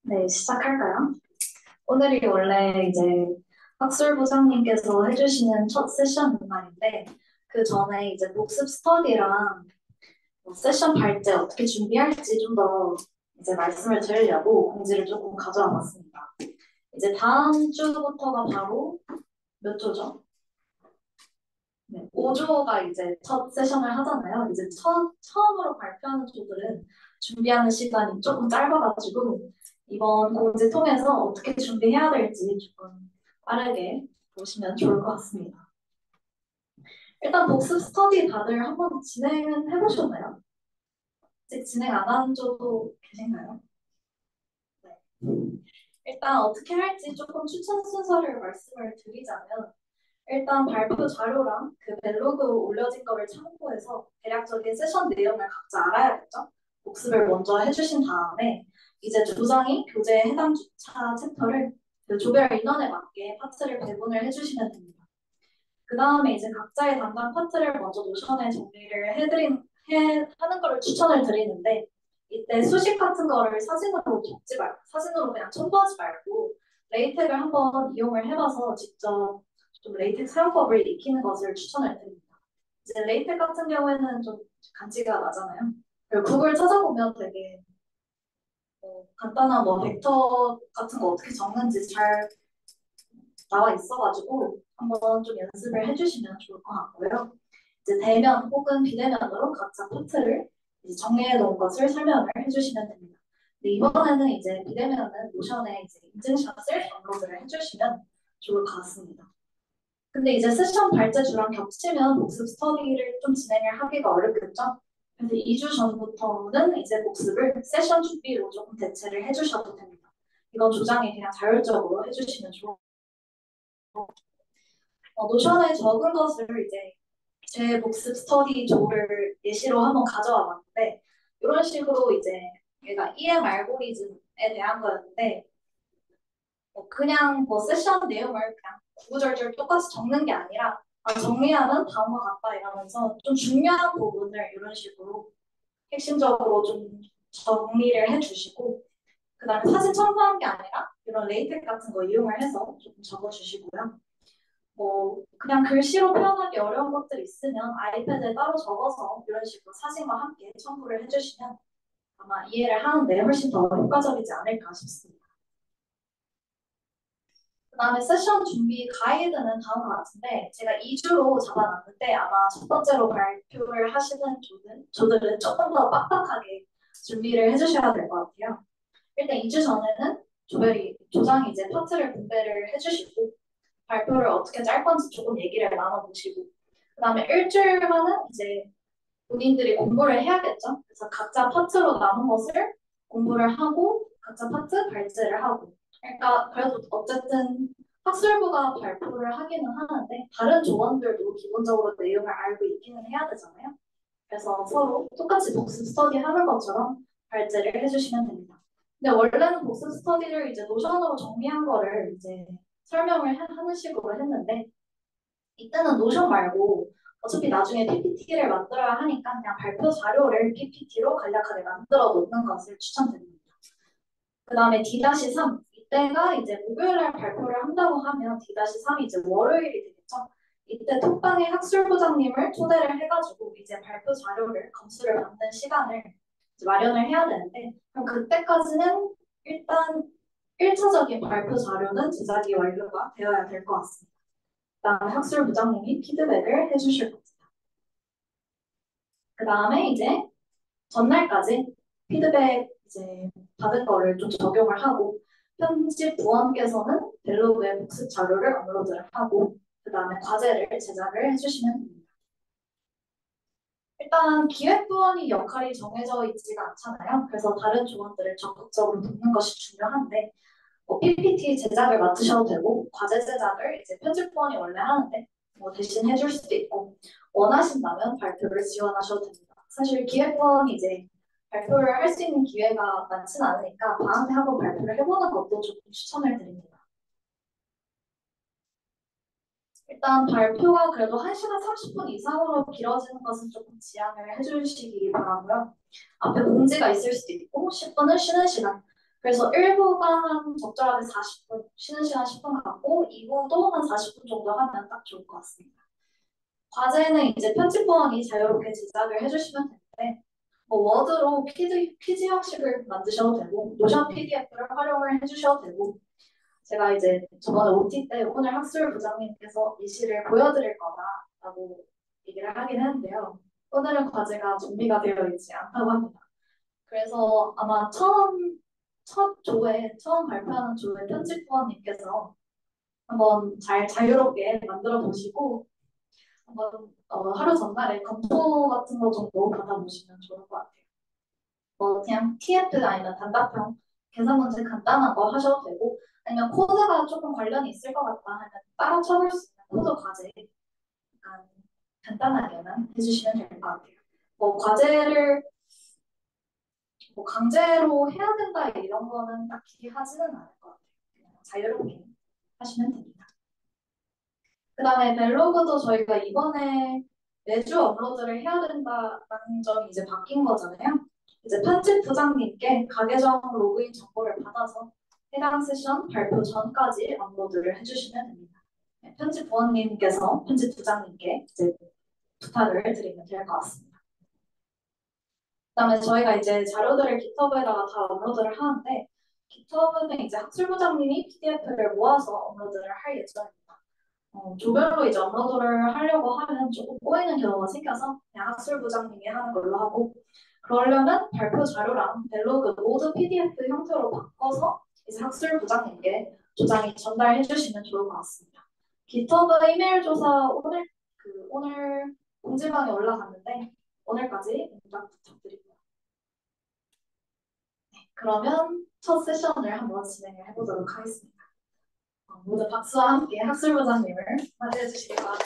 네, 시작할까요? 오늘이 원래 이제 학술부장님께서 해주시는 첫 세션 말인데, 그 전에 이제 복습 스터디랑 뭐 세션 발제 어떻게 준비할지 좀 더 이제 말씀을 드리려고 공지를 조금 가져와 봤습니다. 이제 다음 주부터가 바로 몇 조죠? 네, 5조가 이제 첫 세션을 하잖아요. 이제 처음으로 발표하는 조들은 준비하는 시간이 조금 짧아가지고 이번 공지 통해서 어떻게 준비해야 될지 조금 빠르게 보시면 좋을 것 같습니다. 일단 복습 스터디 다들 한번 진행은 해보셨나요? 아직 진행 안 한 조도 계신가요? 네. 일단 어떻게 할지 조금 추천 순서를 말씀을 드리자면 일단 발표 자료랑 그 벨로그 올려진 거를 참고해서 대략적인 세션 내용을 각자 알아야겠죠? 복습을 먼저 해주신 다음에 이제 조장이 교재에 해당 주차 챕터를 그 조별 인원에 맞게 파트를 배분을 해주시면 됩니다. 그 다음에 이제 각자의 담당 파트를 먼저 노션에 정리를 하는 거를 추천을 드리는데 이때 수식 같은 거를 사진으로 적지 말고 사진으로 그냥 첨부하지 말고 레이텍을 한번 이용을 해봐서 직접 좀 레이텍 사용법을 익히는 것을 추천을 드립니다. 이제 레이텍 같은 경우에는 좀 간지가 나잖아요. 그리고 구글 찾아보면 되게 간단한 뭐 벡터 같은 거 어떻게 적는지 잘 나와 있어가지고 한번 좀 연습을 해주시면 좋을 것 같고요. 이제 대면 혹은 비대면으로 각자 파트를 이제 정리해 놓은 것을 설명을 해주시면 됩니다. 근데 이번에는 이제 비대면은 노션에 이제 인증샷을 업로드를 해주시면 좋을 것 같습니다. 근데 이제 세션 발제주랑 겹치면 복습 스터디를 좀 진행을 하기가 어렵겠죠? 그래서 2주 전부터는 이제 복습을 세션 준비로 조금 대체를 해주셔도 됩니다. 이건 조장이 그냥 자율적으로 해주시면 좋을 것 같아요. 노션에 적은 것을 이제 제 복습 스터디 조를 예시로 한번 가져와 봤는데 이런 식으로 이제 얘가 EM 알고리즘에 대한 거였는데 그냥 뭐 세션 내용을 그냥 구구절절 똑같이 적는 게 아니라 정리하면 다음과 같다 이러면서 좀 중요한 부분을 이런 식으로 핵심적으로 좀 정리를 해주시고 그 다음에 사진 첨부한 게 아니라 이런 레이텍 같은 거 이용을 해서 조금 적어주시고요. 뭐 그냥 글씨로 표현하기 어려운 것들 있으면 아이패드에 따로 적어서 이런 식으로 사진과 함께 첨부를 해주시면 아마 이해를 하는데 훨씬 더 효과적이지 않을까 싶습니다. 그 다음에 세션 준비 가이드는 다음과 같은데 제가 2주로 잡아놨는데 아마 첫 번째로 발표를 하시는 조들은 조금 더 빡빡하게 준비를 해주셔야 될 것 같아요. 일단 2주 전에는 조장이 이제 파트를 분배를 해주시고 발표를 어떻게 짤 건지 조금 얘기를 나눠보시고 그 다음에 일주일만은 이제 본인들이 공부를 해야겠죠. 그래서 각자 파트로 나눈 것을 공부를 하고 각자 파트 발제를 하고 그러니까 그래도 어쨌든 학술부가 발표를 하기는 하는데 다른 조원들도 기본적으로 내용을 알고 있기는 해야 되잖아요. 그래서 서로 똑같이 복습 스터디 하는 것처럼 발제를 해주시면 됩니다. 근데 원래는 복습 스터디를 이제 노션으로 정리한 거를 이제 설명을 하는 식으로 했는데 이때는 노션 말고 어차피 나중에 PPT를 만들어야 하니까 그냥 발표 자료를 PPT로 간략하게 만들어 놓는 것을 추천드립니다. 그 다음에 D-3 이때가 이제 목요일날 발표를 한다고 하면 D-3이 이제 월요일이 되겠죠. 이때 톡방에 학술부장님을 초대를 해가지고 이제 발표 자료를 검수를 받는 시간을 마련을 해야 되는데 그럼 그때까지는 일단 1차적인 발표 자료는 제작이 완료가 되어야 될 것 같습니다. 그다음에 학술부장님이 피드백을 해주실 겁니다. 그 다음에 이제 전날까지 피드백 이제 받은 거를 좀 적용을 하고 편집부원께서는 벨로그에 복습 자료를 업로드를 하고 그 다음에 과제를 제작을 해주시면 됩니다. 일단 기획부원이 역할이 정해져 있지가 않잖아요. 그래서 다른 조원들을 적극적으로 돕는 것이 중요한데 PPT 제작을 맡으셔도 되고 과제 제작을 이제 편집부원이 원래 하는데 뭐 대신 해줄 수도 있고 원하신다면 발표를 지원하셔도 됩니다. 사실 기획부원이 이제 발표를 할 수 있는 기회가 많지는 않으니까 방학 때 한번 발표를 해보는 것도 조금 추천을 드립니다. 일단 발표가 그래도 1시간 30분 이상으로 길어지는 것은 조금 지양을 해주시기 바라고요. 앞에 공지가 있을 수도 있고 10분은 쉬는 시간 그래서 1부가 한 적절하게 40분, 쉬는 시간 10분 갖고 2부도 한 40분 정도 하면 딱 좋을 것 같습니다. 과제는 이제 편집본이 자유롭게 제작을 해주시면 되는데 뭐 워드로 퀴즈 형식을 만드셔도 되고 노션 PDF를 활용을 해주셔도 되고 제가 이제 저번에 OT 때 오늘 학술 부장님께서 이 시를 보여드릴 거다라고 얘기를 하긴 했는데요. 오늘은 과제가 준비가 되어 있지 않다고 합니다. 그래서 아마 처음 발표하는 조에 편집부원님께서 한번 잘 자유롭게 만들어 보시고 한번 하루 전날에 검토 같은 거 정도 받아보시면 좋을 것 같아요. 뭐 그냥 TF 아니면 단답형 계산 문제 간단한 거 하셔도 되고 아니면 코드가 조금 관련이 있을 것 같다 하면 따라 쳐볼 수 있는 코드 과제 약간 간단하게만 해주시면 될 것 같아요. 뭐 과제를 뭐 강제로 해야 된다 이런 거는 딱히 하지는 않을 것 같아요. 그냥 자유롭게 하시면 됩니다. 그 다음에 벨로그도 저희가 이번에 매주 업로드를 해야 된다는 점이 이제 바뀐 거잖아요. 이제 편집 부장님께 가계정 로그인 정보를 받아서 해당 세션 발표 전까지 업로드를 해주시면 됩니다. 네, 편집 부원님께서 편집 부장님께 이제 부탁을 드리면 될 것 같습니다. 그다음에 저희가 이제 자료들을 GitHub에다가 다 업로드를 하는데 GitHub는 이제 학술부장님이 PDF를 모아서 업로드를 할 예정입니다. 조별로 이제 업로드를 하려고 하면 조금 꼬이는 경우가 생겨서 그냥 학술부장님이 하는 걸로 하고 그러려면 발표 자료랑 벨로그 모두 PDF 형태로 바꿔서 이제 학술부장님께 조장이 전달해 주시면 좋을 것 같습니다. GitHub 이메일 조사 오늘 공지방에 올라갔는데 오늘까지 연락 부탁드립니다. 네, 그러면 첫 세션을 한번 진행을 해보도록 하겠습니다. 모두 박수와 함께 학술부장님을 맞이해 주시기 바랍니다.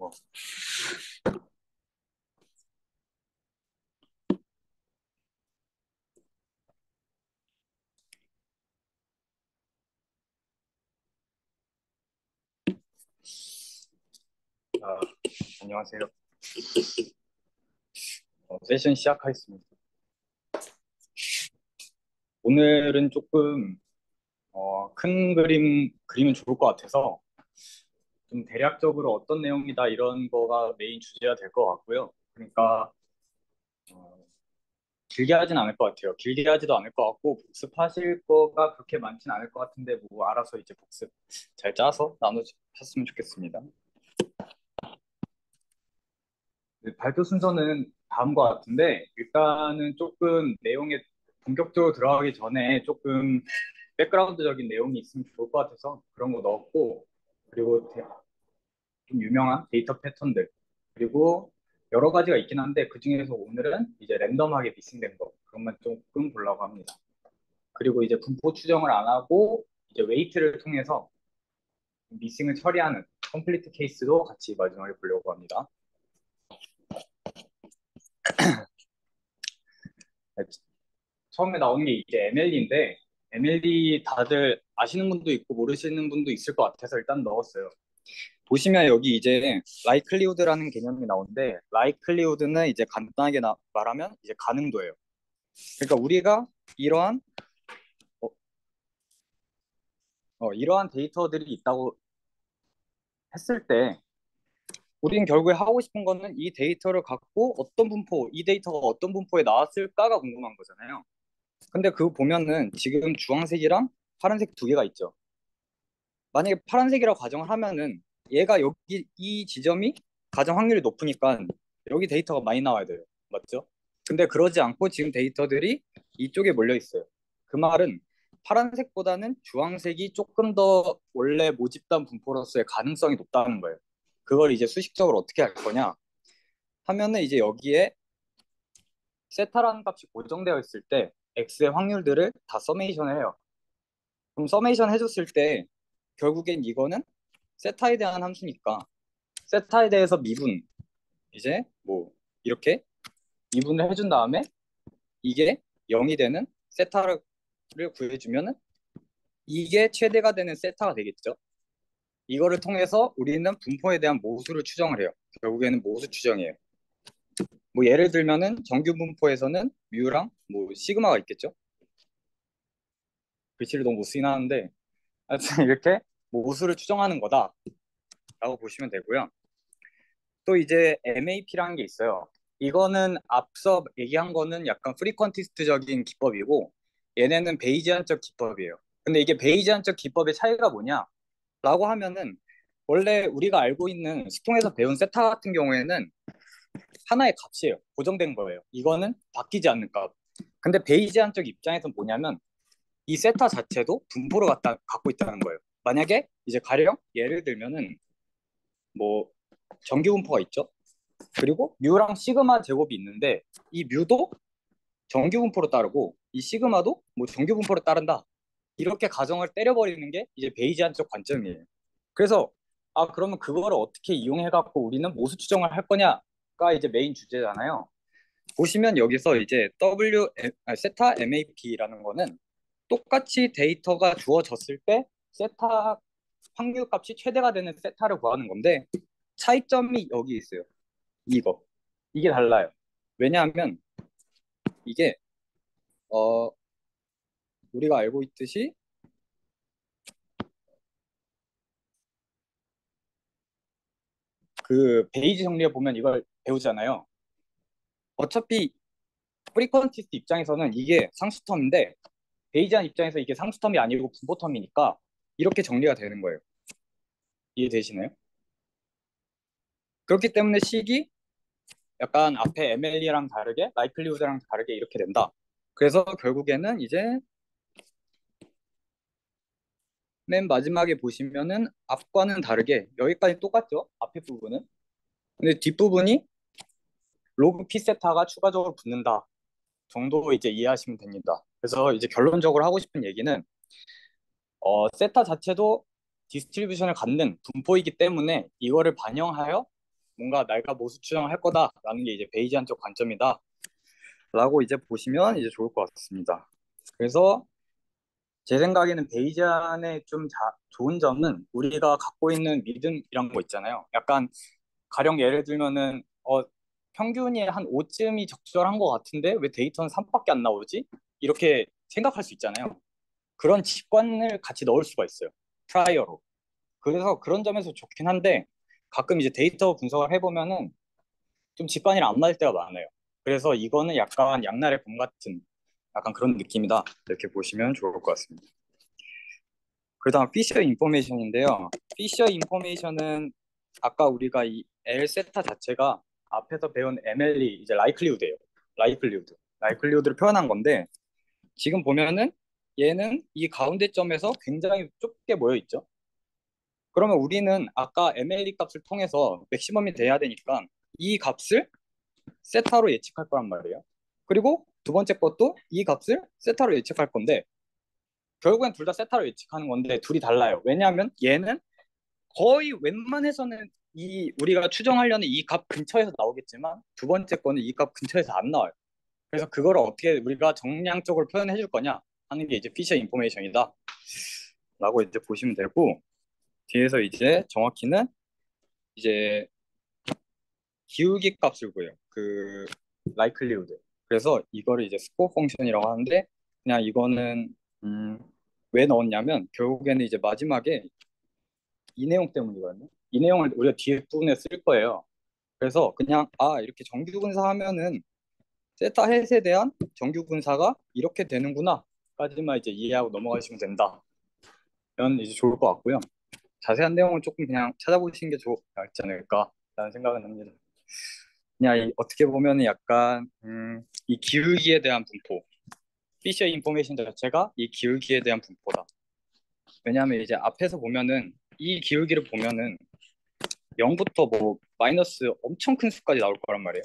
뭐. 아, 안녕하세요. 세션 시작하겠습니다. 오늘은 조금 큰 그림은 좋을 것 같아서 좀 대략적으로 어떤 내용이다 이런 거가 메인 주제가 될 것 같고요. 그러니까 어, 길게 하진 않을 것 같아요. 길게 하지도 않을 것 같고 복습하실 거가 그렇게 많진 않을 것 같은데 뭐 알아서 이제 복습 잘 짜서 나누셨으면 좋겠습니다. 네, 발표 순서는 다음과 같은데 일단은 조금 내용에 본격적으로 들어가기 전에 조금 백그라운드적인 내용이 있으면 좋을 것 같아서 그런 거 넣었고 그리고 좀 유명한 데이터 패턴들 그리고 여러 가지가 있긴 한데 그 중에서 오늘은 이제 랜덤하게 미싱된 거 그것만 조금 보려고 합니다. 그리고 이제 분포 추정을 안 하고 이제 웨이트를 통해서 미싱을 처리하는 컴플리트 케이스도 같이 마지막에 보려고 합니다. 처음에 나온 게 이제 ML인데 MLD 다들 아시는 분도 있고 모르시는 분도 있을 것 같아서 일단 넣었어요. 보시면 여기 이제 라이클리우드라는 개념이 나오는데 라이클리우드는 이제 간단하게 말하면 이제 가능도예요. 그러니까 우리가 어, 이러한 데이터들이 있다고 했을 때 우리는 결국에 하고 싶은 거는 이 데이터를 갖고 이 데이터가 어떤 분포에 나왔을까가 궁금한 거잖아요. 근데 그거 보면은 지금 주황색이랑 파란색 두 개가 있죠. 만약에 파란색이라고 가정을 하면은 얘가 여기 이 지점이 가장 확률이 높으니까 여기 데이터가 많이 나와야 돼요. 맞죠? 근데 그러지 않고 지금 데이터들이 이쪽에 몰려 있어요. 그 말은 파란색보다는 주황색이 조금 더 원래 모집단 분포로서의 가능성이 높다는 거예요. 그걸 이제 수식적으로 어떻게 할 거냐 하면은 이제 여기에 세타라는 값이 고정되어 있을 때 x의 확률들을 다 서메이션을 해요. 그럼 서메이션 해줬을 때 결국엔 이거는 세타에 대한 함수니까 세타에 대해서 미분 이제 뭐 이렇게 미분을 해준 다음에 이게 0이 되는 세타를 구해주면은 이게 최대가 되는 세타가 되겠죠. 이거를 통해서 우리는 분포에 대한 모수를 추정을 해요. 결국에는 모수 추정이에요. 뭐 예를 들면은 정규 분포에서는 뮤랑 뭐 시그마가 있겠죠. 글씨를 너무 못 쓰긴 하는데 하여튼 이렇게 모수를 추정하는 거다라고 보시면 되고요. 또 이제 MAP라는 게 있어요. 이거는 앞서 얘기한 거는 약간 프리퀀티스트적인 기법이고 얘네는 베이지안적 기법이에요. 근데 이게 베이지안적 기법의 차이가 뭐냐? 라고 하면은 원래 우리가 알고 있는 수통에서 배운 세타 같은 경우에는 하나의 값이에요. 고정된 거예요. 이거는 바뀌지 않는 값. 근데 베이지안적 입장에서는 뭐냐면 이 세타 자체도 분포를 갖고 있다는 거예요. 만약에 이제 가령 예를 들면은 뭐 정규 분포가 있죠. 그리고 뮤랑 시그마 제곱이 있는데 이 뮤도 정규 분포로 따르고 이 시그마도 뭐 정규 분포로 따른다. 이렇게 가정을 때려버리는 게 이제 베이지안적 관점이에요. 그래서 아 그러면 그거를 어떻게 이용해 갖고 우리는 모수 추정을 할 거냐가 이제 메인 주제잖아요. 보시면 여기서 이제 세타 MAP라는 거는 똑같이 데이터가 주어졌을 때 세타 확률 값이 최대가 되는 세타를 구하는 건데 차이점이 여기 있어요. 이게 달라요. 왜냐하면 이게 어 우리가 알고 있듯이 그 베이지 정리에 보면 이걸 배우잖아요. 어차피 프리퀀티스트 입장에서는 이게 상수텀인데 베이지안 입장에서 이게 상수텀이 아니고 분포텀이니까 이렇게 정리가 되는 거예요. 이해되시나요? 그렇기 때문에 식이 약간 앞에 MLE랑 다르게 라이클리후드랑 다르게 이렇게 된다. 그래서 결국에는 이제 맨 마지막에 보시면은 앞과는 다르게 여기까지 똑같죠? 앞에 부분은. 근데 뒷부분이 로그 피 세타가 추가적으로 붙는다 정도 이제 이해하시면 됩니다. 그래서 이제 결론적으로 하고 싶은 얘기는 세타 자체도 디스트리뷰션을 갖는 분포이기 때문에 이거를 반영하여 뭔가 내가 모수 추정을 할 거다라는 게 이제 베이지안적 관점이다 라고 이제 보시면 이제 좋을 것 같습니다. 그래서 제 생각에는 베이지안의 좀 좋은 점은 우리가 갖고 있는 믿음 이런 거 있잖아요. 약간 가령 예를 들면은 평균이 한 5쯤이 적절한 것 같은데 왜 데이터는 3밖에 안 나오지? 이렇게 생각할 수 있잖아요. 그런 직관을 같이 넣을 수가 있어요. 프라이어로. 그래서 그런 점에서 좋긴 한데 가끔 이제 데이터 분석을 해보면은 좀 직관이랑 안 맞을 때가 많아요. 그래서 이거는 약간 양날의 검 같은 약간 그런 느낌이다. 이렇게 보시면 좋을 것 같습니다. 그다음 피셔 인포메이션인데요. 피셔 인포메이션은 아까 우리가 이 L 세타 자체가 앞에서 배운 MLE 이제 라이클리우드예요. 라이클리우드를 표현한 건데 지금 보면은 얘는 이 가운데 점에서 굉장히 좁게 모여 있죠. 그러면 우리는 아까 MLE 값을 통해서 맥시멈이 돼야 되니까 이 값을 세타로 예측할 거란 말이에요. 그리고 두 번째 것도 이 값을 세타로 예측할 건데 결국엔 둘 다 세타로 예측하는 건데 둘이 달라요. 왜냐하면 얘는 거의 웬만해서는 이 우리가 추정하려는 이 값 근처에서 나오겠지만 두 번째 거는 이 값 근처에서 안 나와요. 그래서 그거를 어떻게 우리가 정량적으로 표현해 줄 거냐 하는 게 이제 피셔 인포메이션이다 라고 이제 보시면 되고 뒤에서 이제 정확히는 이제 기울기 값을 구해요. 그 라이클리우드. 그래서 이거를 이제 스코어 펑션이라고 하는데 그냥 이거는 음, 왜 넣었냐면 결국에는 이제 마지막에 이 내용 때문이거든요. 이 내용을 우리가 뒤에 부분에 쓸 거예요. 그래서 그냥 이렇게 정규 분사하면은 세타 헷에 대한 정규 분사가 이렇게 되는구나 까지만 이제 이해하고 넘어가시면 된다. 면 이제 좋을 것 같고요. 자세한 내용은 조금 그냥 찾아보시는 게 낫지 않을까라는 생각은 합니다. 그냥 어떻게 보면 약간 이 기울기에 대한 분포, 피셔 인포메이션 자체가 이 기울기에 대한 분포다. 왜냐하면 이제 앞에서 보면은 이 기울기를 보면은 0부터 뭐 마이너스 엄청 큰 수까지 나올 거란 말이에요.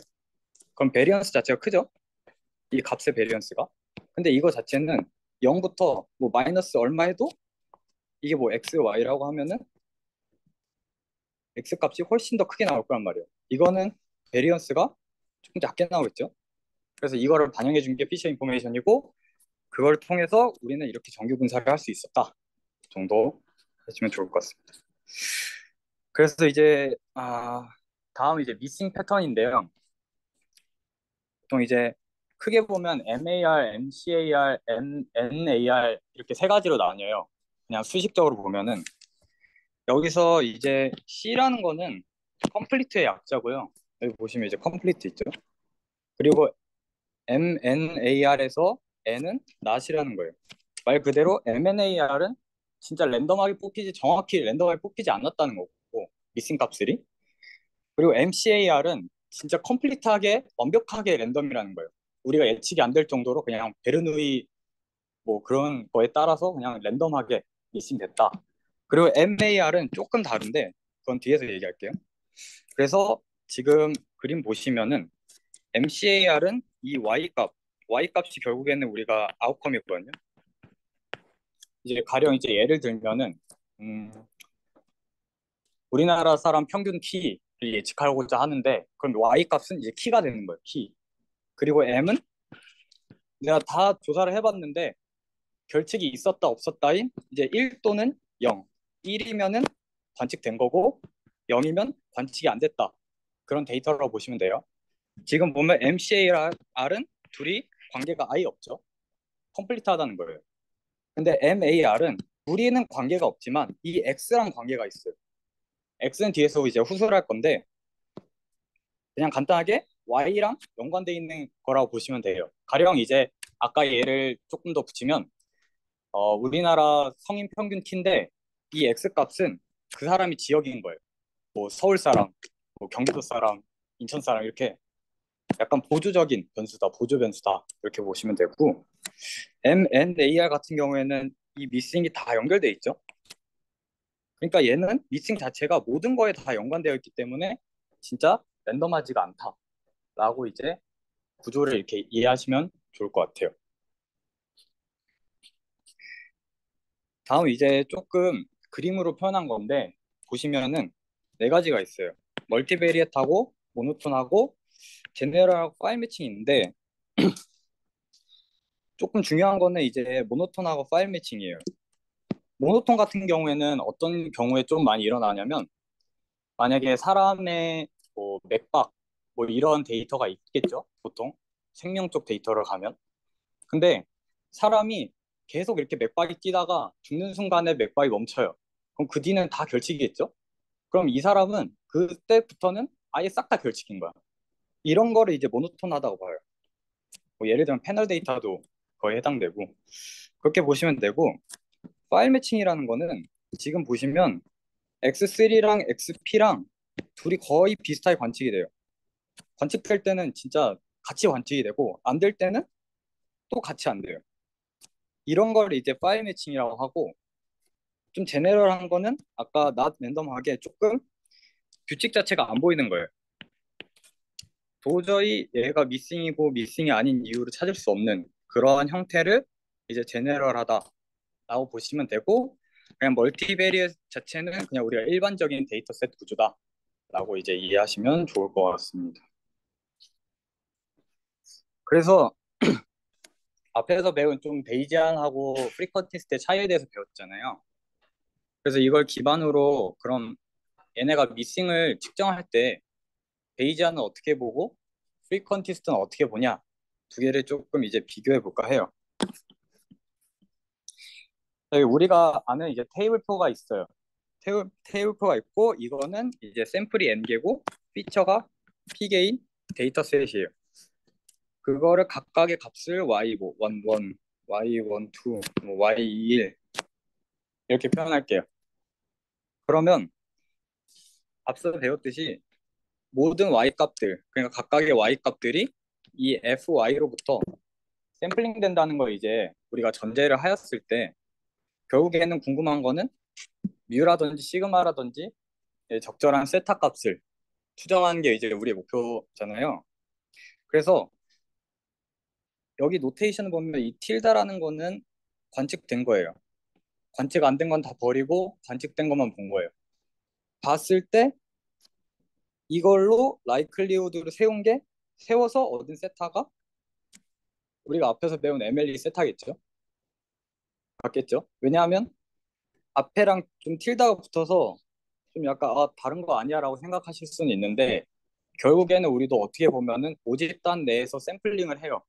그럼 베리언스 자체가 크죠? 이 값의 베리언스가. 근데 이거 자체는 0부터 뭐 마이너스 얼마 해도 이게 뭐 x, y라고 하면은 x 값이 훨씬 더 크게 나올 거란 말이에요. 이거는 베리언스가 조금 작게 나오겠죠? 그래서 이거를 반영해 준 게 피셔 인포메이션이고 그걸 통해서 우리는 이렇게 정규 분사를 할 수 있었다 정도 하시면 좋을 것 같습니다. 그래서 이제 다음 이제 미싱 패턴인데요. 보통 이제 크게 보면 MAR, MCAR, NAR 이렇게 세 가지로 나뉘어요. 그냥 수식적으로 보면은 여기서 이제 C라는 거는 컴플리트의 약자고요. 여기 보시면 이제 컴플리트 있죠. 그리고 MNAR에서 N은 not이라는 거예요. 말 그대로 MNAR은 진짜 랜덤하게 뽑히지 정확히 랜덤하게 뽑히지 않았다는 거고 미싱 값들이. 그리고 MCAR은 진짜 컴플리트하게 완벽하게 랜덤이라는 거예요. 우리가 예측이 안 될 정도로 그냥 베르누이 뭐 그런 거에 따라서 그냥 랜덤하게 미싱 됐다. 그리고 MAR은 조금 다른데 그건 뒤에서 얘기할게요. 그래서 지금 그림 보시면은 MCAR은 이 Y 값이 결국에는 우리가 아웃컴이거든요. 이제 가령 이제 예를 들면은 음, 우리나라 사람 평균 키를 예측하고자 하는데 그럼 Y 값은 이제 키가 되는 거예요. 키. 그리고 M은 내가 다 조사를 해봤는데 결측이 있었다 없었다인 이제 1 또는 0. 1이면은 관측된 거고 0이면 관측이 안 됐다. 그런 데이터라고 보시면 돼요. 지금 보면 MCAR은 둘이 관계가 아예 없죠. 컴플리트하다는 거예요. 근데 MAR은 우리는 관계가 없지만 이 X랑 관계가 있어요. X는 뒤에서 이제 후술을 할 건데 그냥 간단하게 Y랑 연관되어 있는 거라고 보시면 돼요. 가령 이제 아까 예를 조금 더 붙이면 우리나라 성인 평균 키인데 이 X 값은 그 사람이 지역인 거예요. 뭐 서울 사람, 뭐 경기도 사람, 인천 사람 이렇게 약간 보조적인 변수다, 보조 변수다 이렇게 보시면 되고 MNAR 같은 경우에는 이 미싱이 다 연결돼 있죠. 그러니까 얘는 미싱 자체가 모든 거에 다 연관되어 있기 때문에 진짜 랜덤하지가 않다라고 이제 구조를 이렇게 이해하시면 좋을 것 같아요. 다음 이제 조금 그림으로 표현한 건데 보시면은 네 가지가 있어요. 멀티베리엇하고 모노톤하고 제네럴하고 파일 매칭이 있는데 조금 중요한 거는 이제 모노톤하고 파일 매칭이에요. 모노톤 같은 경우에는 어떤 경우에 좀 많이 일어나냐면 만약에 사람의 뭐 맥박 뭐 이런 데이터가 있겠죠. 보통 생명 쪽 데이터를 가면 근데 사람이 계속 이렇게 맥박이 뛰다가 죽는 순간에 맥박이 멈춰요. 그럼 그 뒤는 다 결칙이겠죠? 그럼 이 사람은 그때부터는 아예 싹 다 결칙인 거야. 이런 거를 이제 모노톤하다고 봐요. 뭐 예를 들면 패널 데이터도 거의 해당되고 그렇게 보시면 되고 파일 매칭이라는 거는 지금 보시면 X3랑 XP랑 둘이 거의 비슷하게 관측이 돼요. 관측될 때는 진짜 같이 관측이 되고 안 될 때는 또 같이 안 돼요. 이런 걸 이제 파일 매칭이라고 하고 좀 제네럴한 거는 아까 not 랜덤하게 조금 규칙 자체가 안 보이는 거예요. 도저히 얘가 미싱이고 미싱이 아닌 이유를 찾을 수 없는 그러한 형태를 이제 제네럴하다라고 보시면 되고 그냥 멀티베리엇 자체는 그냥 우리가 일반적인 데이터셋 구조다라고 이제 이해하시면 좋을 것 같습니다. 그래서 앞에서 배운 좀 베이지안하고 프리퀀티스트의 차이에 대해서 배웠잖아요. 그래서 이걸 기반으로 그럼 얘네가 미싱을 측정할 때 베이지안은 어떻게 보고 프리퀀티스트는 어떻게 보냐 두 개를 조금 이제 비교해 볼까 해요. 우리가 아는 이제 테이블표가 있어요. 테이블표가 있고 이거는 이제 샘플이 n개고 피처가 p개인 데이터셋이에요. 그거를 각각의 값을 y1, 1, y1, 2, y21 이렇게 표현할게요. 그러면 앞서 배웠듯이 모든 y 값들, 그러니까 각각의 y 값들이 이 fy로부터 샘플링 된다는 걸 이제 우리가 전제를 하였을 때 결국에는 궁금한 거는 뮤라든지 시그마라든지 적절한 세타 값을 추정하는 게 이제 우리의 목표잖아요. 그래서 여기 노테이션을 보면 이 틸다라는 거는 관측된 거예요. 관측 안 된 건 다 버리고 관측된 것만 본 거예요. 봤을 때 이걸로 라이클리우드를 세워서 얻은 세타가 우리가 앞에서 배운 MLE 세타겠죠. 같겠죠. 왜냐하면 앞에랑 좀 틸다가 붙어서 좀 약간 다른 거 아니야라고 생각하실 수는 있는데 결국에는 우리도 어떻게 보면은 모집단 내에서 샘플링을 해요.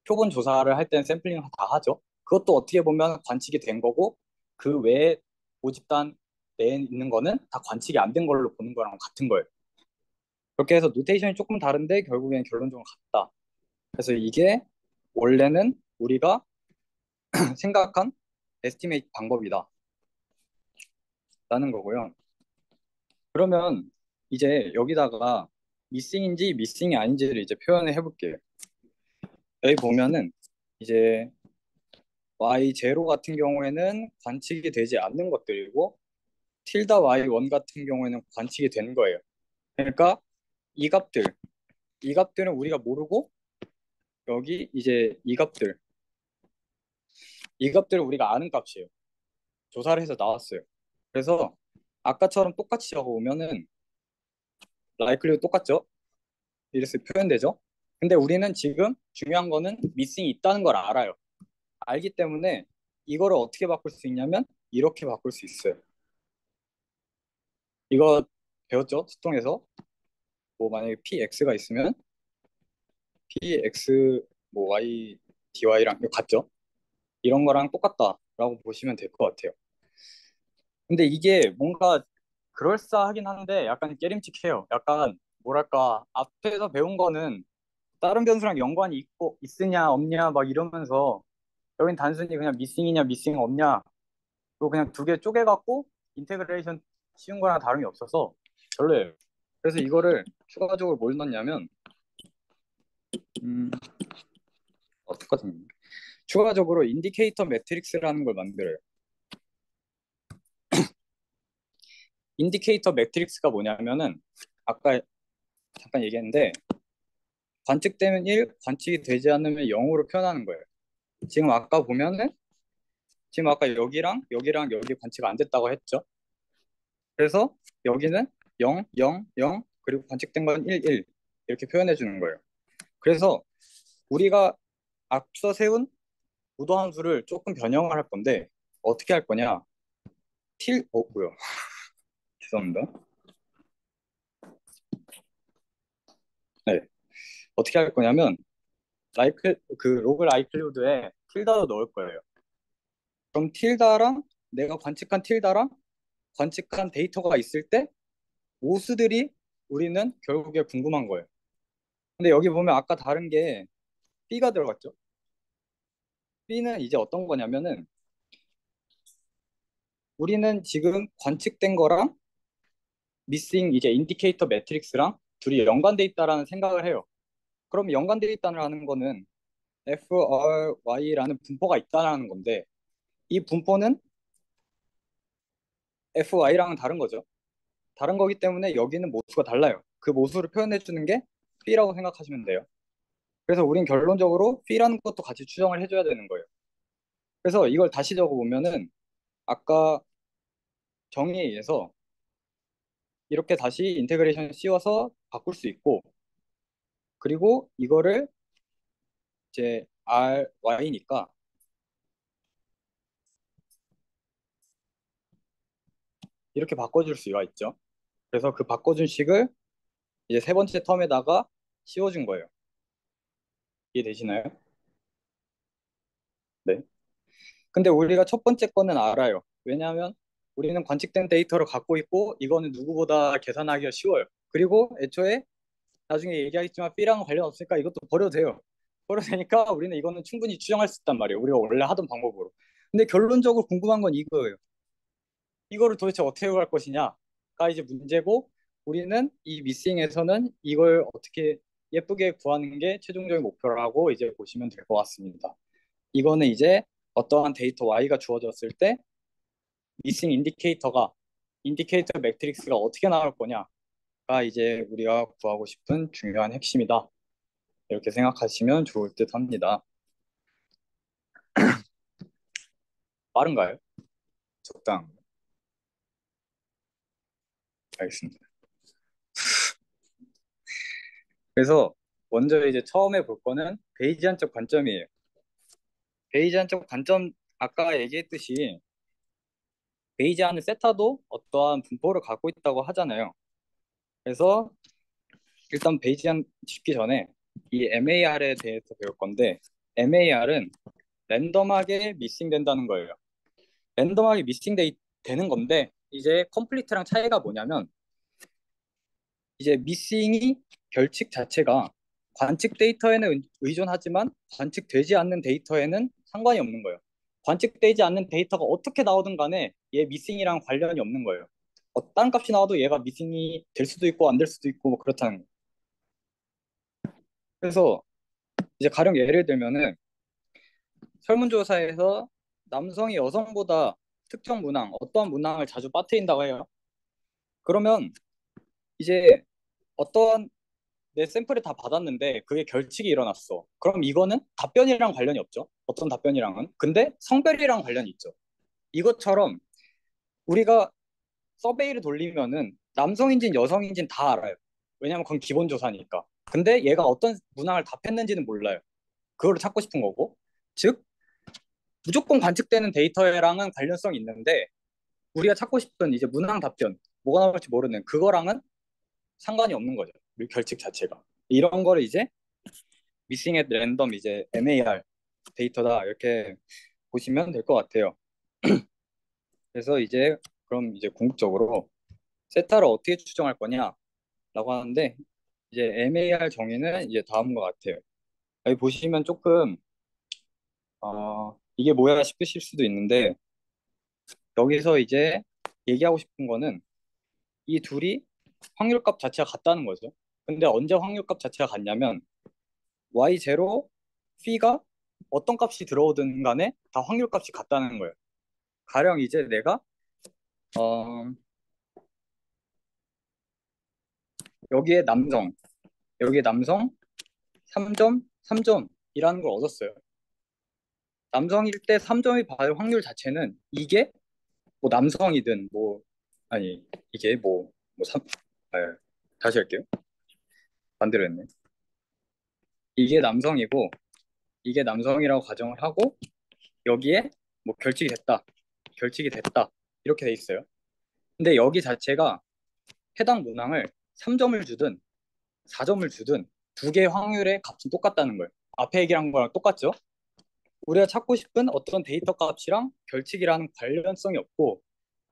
표본 조사를 할 때는 샘플링을 다 하죠. 그것도 어떻게 보면 관측이 된 거고 그 외에 모집단 내에 있는 거는 다 관측이 안 된 걸로 보는 거랑 같은 거예요. 그렇게 해서 노테이션이 조금 다른데 결국엔 결론적으로 같다. 그래서 이게 원래는 우리가 생각한 에스티메이트 방법이다 라는 거고요. 그러면 이제 여기다가 미싱인지 미싱이 아닌지를 이제 표현을 해볼게요. 여기 보면은 이제 y0 같은 경우에는 관측이 되지 않는 것들이고 틸다 y1 같은 경우에는 관측이 되는 거예요. 그러니까 이 값들, 이 값들은 우리가 모르고 여기 이제 이 값들은 우리가 아는 값이에요. 조사를 해서 나왔어요. 그래서 아까처럼 똑같이 적어보면은 라이클리도 똑같죠? 이래서 표현되죠? 근데 우리는 지금 중요한 거는 미싱이 있다는 걸 알아요. 알기 때문에 이거를 어떻게 바꿀 수 있냐면 이렇게 바꿀 수 있어요. 이거 배웠죠? 수통에서 뭐 만약에 px가 있으면 px 뭐 y dy랑 이거 같죠? 이런 거랑 똑같다라고 보시면 될 것 같아요. 근데 이게 뭔가 그럴싸하긴 한데 약간 깨림칙해요. 약간 뭐랄까 앞에서 배운 거는 다른 변수랑 연관이 있으냐 없냐 막 이러면서 여긴 단순히 그냥 미싱이냐 미싱 없냐 또 그냥 두 개 쪼개갖고 인테그레이션 쉬운 거랑 다름이 없어서 별로예요. 그래서 이거를 추가적으로 뭘 넣냐면 음, 똑같은 추가적으로 인디케이터 매트릭스라는 걸 만들어요. 인디케이터 매트릭스가 뭐냐면은 아까 잠깐 얘기했는데 관측되면 1, 관측이 되지 않으면 0으로 표현하는 거예요. 지금 아까 보면은 지금 아까 여기랑 여기 관측 안 됐다고 했죠. 그래서 여기는 0, 0, 0 그리고 관측된 건 1, 1 이렇게 표현해 주는 거예요. 그래서 우리가 앞서 세운 무도함수를 조금 변형을 할 건데 어떻게 할 거냐? 뭐야? 죄송합니다. 네, 어떻게 할 거냐면 그 로그 라이클리우드에 틸다도 넣을 거예요. 그럼 틸다랑 내가 관측한 틸다랑 관측한 데이터가 있을 때 오수들이 우리는 결국에 궁금한 거예요. 근데 여기 보면 아까 다른 게 B가 들어갔죠. B는 이제 어떤 거냐면은 우리는 지금 관측된 거랑 미싱 이제 인디케이터 매트릭스랑 둘이 연관돼 있다라는 생각을 해요. 그럼 연관돼 있다는 거는 FRY라는 분포가 있다는 건데 이 분포는 FY랑은 다른 거죠. 다른 거기 때문에 여기는 모수가 달라요. 그 모수를 표현해 주는 게 B라고 생각하시면 돼요. 그래서 우린 결론적으로 B라는 것도 같이 추정을 해줘야 되는 거예요. 그래서 이걸 다시 적어보면은 아까 정의에 의해서 이렇게 다시 인테그레이션 씌워서 바꿀 수 있고 그리고 이거를 이제 RY니까 이렇게 바꿔줄 수가 있죠. 그래서 그 바꿔준 식을 이제 세 번째 텀에다가 씌워준 거예요. 이해되시나요? 네. 근데 우리가 첫 번째 거는 알아요. 왜냐하면 우리는 관측된 데이터를 갖고 있고 이거는 누구보다 계산하기가 쉬워요. 그리고 애초에 나중에 얘기하겠지만 B랑은 관련 없으니까 이것도 버려도 돼요. 버려도 되니까 우리는 이거는 충분히 추정할 수 있단 말이에요. 우리가 원래 하던 방법으로. 근데 결론적으로 궁금한 건 이거예요. 이거를 도대체 어떻게 할 것이냐가 이제 문제고 우리는 이 미싱에서는 이걸 어떻게 예쁘게 구하는 게 최종적인 목표라고 이제 보시면 될 것 같습니다. 이거는 이제 어떠한 데이터 Y가 주어졌을 때 미싱 인디케이터 매트릭스가 어떻게 나올 거냐가 이제 우리가 구하고 싶은 중요한 핵심이다. 이렇게 생각하시면 좋을 듯 합니다. 빠른가요? 적당. 알겠습니다. 그래서 먼저 이제 처음에 볼 거는 베이지안적 관점이에요. 베이지안적 관점 아까 얘기했듯이 베이지안은 세타도 어떠한 분포를 갖고 있다고 하잖아요. 그래서 일단 베이지안 짚기 전에 이 MAR에 대해서 배울 건데 MAR은 랜덤하게 미싱된다는 거예요. 랜덤하게 되는 건데 이제 컴플리트랑 차이가 뭐냐면 이제 미싱이 결칙 자체가 관측 데이터에는 의존하지만 관측되지 않는 데이터에는 상관이 없는 거예요. 관측되지 않는 데이터가 어떻게 나오든 간에 얘 미싱이랑 관련이 없는 거예요. 어떤 값이 나와도 얘가 미싱이 될 수도 있고 안 될 수도 있고 뭐 그렇다는 거예요. 그래서 이제 가령 예를 들면은 설문조사에서 남성이 여성보다 특정 문항, 어떠한 문항을 자주 빠뜨린다고 해요. 그러면 이제 어떤 내 샘플을 다 받았는데 그게 결칙이 일어났어. 그럼 이거는 답변이랑 관련이 없죠. 어떤 답변이랑은. 근데 성별이랑 관련이 있죠. 이것처럼 우리가 서베이를 돌리면은 남성인진 여성인진 다 알아요. 왜냐면 그건 기본 조사니까. 근데 얘가 어떤 문항을 답했는지는 몰라요. 그걸 찾고 싶은 거고. 즉 무조건 관측되는 데이터랑은 관련성이 있는데 우리가 찾고 싶은 이제 문항 답변 뭐가 나올지 모르는 그거랑은 상관이 없는 거죠. 결칙 자체가. 이런 거를 이제 미싱 앳 랜덤 이제 MAR 데이터다 이렇게 보시면 될 것 같아요. 그래서 이제 그럼 이제 궁극적으로 세타를 어떻게 추정할 거냐라고 하는데 이제 MAR 정의는 이제 다음과 같아요. 여기 보시면 조금 이게 뭐야 싶으실 수도 있는데 여기서 이제 얘기하고 싶은 거는 이 둘이 확률값 자체가 같다는 거죠. 근데 언제 확률값 자체가 같냐면 y0 p가 어떤 값이 들어오든 간에 다 확률값이 같다는 거예요. 가령 이제 내가 어, 여기에 남성, 여기에 남성 3점, 3점이라는 걸 얻었어요. 남성일 때 3점이 받을 확률 자체는 이게 뭐 남성이든 뭐 아니 이게 뭐 3, 아, 다시 할게요. 반대로 했네. 이게 남성이고 이게 남성이라고 가정을 하고 여기에 뭐 결칙이 됐다 이렇게 돼 있어요. 근데 여기 자체가 해당 문항을 3점을 주든 4점을 주든 두 개의 확률의 값은 똑같다는 거예요. 앞에 얘기한 거랑 똑같죠? 우리가 찾고 싶은 어떤 데이터 값이랑 결칙이라는 관련성이 없고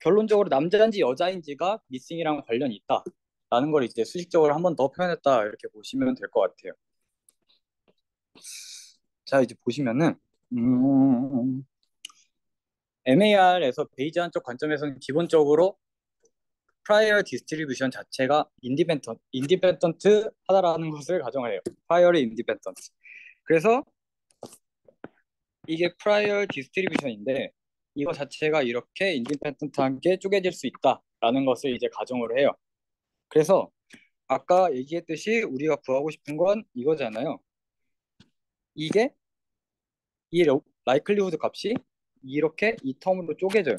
결론적으로 남자인지 여자인지가 미싱이랑 관련이 있다라는 걸 이제 수식적으로 한 번 더 표현했다 이렇게 보시면 될 것 같아요. 자 이제 보시면은 MAR에서 베이지안적 관점에서는 기본적으로 prior distribution 자체가 independent 하다라는 것을 가정을 해요. prior independent. 그래서 이게 prior distribution인데 이거 자체가 이렇게 independent한 게 쪼개질 수 있다라는 것을 이제 가정을 해요. 그래서 아까 얘기했듯이 우리가 구하고 싶은 건 이거잖아요. 이게 이 likelihood 값이 이렇게 이 텀으로 쪼개져요.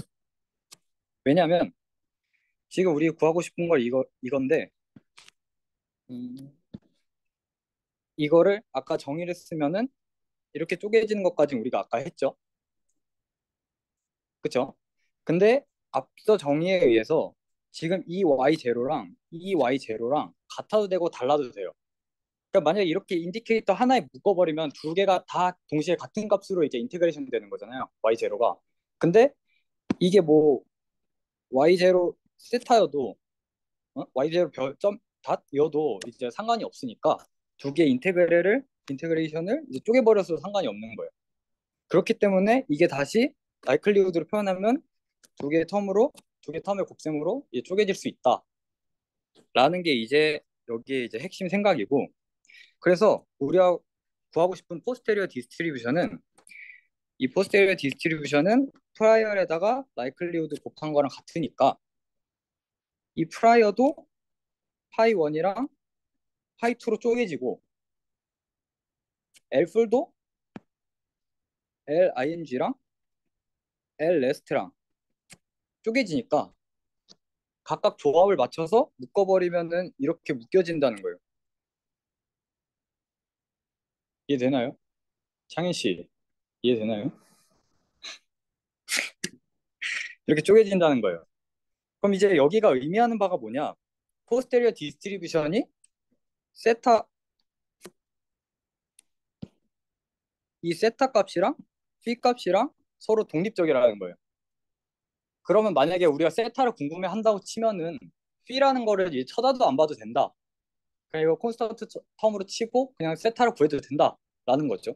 왜냐하면 지금 우리 구하고 싶은 걸 이건데 음, 이거를 아까 정의를 쓰면은 이렇게 쪼개지는 것까지 우리가 아까 했죠. 그쵸? 근데 앞서 정의에 의해서 지금 이 y0랑 이 y0랑 같아도 되고 달라도 돼요. 그러니까 만약에 이렇게 인디케이터 하나에 묶어버리면 두 개가 다 동시에 같은 값으로 이제 인테그레이션 되는 거잖아요. y0가. 근데 이게 뭐 y0 세타여도 y0 별점 닷이어도 이제 상관이 없으니까 두 개의 인테그레이션을 이제 쪼개버려서 상관이 없는 거예요. 그렇기 때문에 이게 다시 라이클리우드로 표현하면 두 개의 텀의 곱셈으로 이제 쪼개질 수 있다. 라는 게 이제 여기에 이제 핵심 생각이고, 그래서 우리가 구하고 싶은 포스테리어 디스트리뷰션은, 이 포스테리어 디스트리뷰션은 프라이어에다가 라이클리후드 곱한 거랑 같으니까 이 프라이어도 파이 1이랑 파이 2로 쪼개지고 L풀도 LING랑 L레스트랑 쪼개지니까 각각 조합을 맞춰서 묶어버리면은 이렇게 묶여진다는 거예요. 이해되나요? 창현 씨, 이해되나요? 이렇게 쪼개진다는 거예요. 그럼 이제 여기가 의미하는 바가 뭐냐? 포스테리어 디스트리뷰션이 세타, 이 세타 값이랑 phi 값이랑 서로 독립적이라는 거예요. 그러면 만약에 우리가 세타를 궁금해 한다고 치면은 phi라는 거를 이제 쳐다도 안 봐도 된다. 그냥 이거 콘스턴트 텀으로 치고 그냥 세타를 구해도 된다라는 거죠.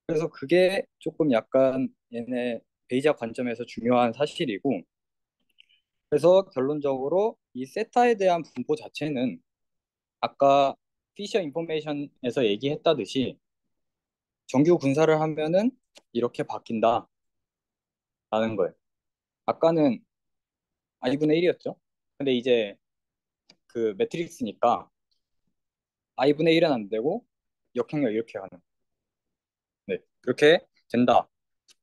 그래서 그게 조금 약간 얘네 베이지학 관점에서 중요한 사실이고, 그래서 결론적으로 이 세타에 대한 분포 자체는 아까 피셔 인포메이션에서 얘기했다듯이 정규 분사를 하면은 이렇게 바뀐다라는 거예요. 아까는 i분의 1이었죠. 근데 이제 그 매트릭스니까 i분의 1은 안 되고 역행력 이렇게 가는. 네, 그렇게 된다.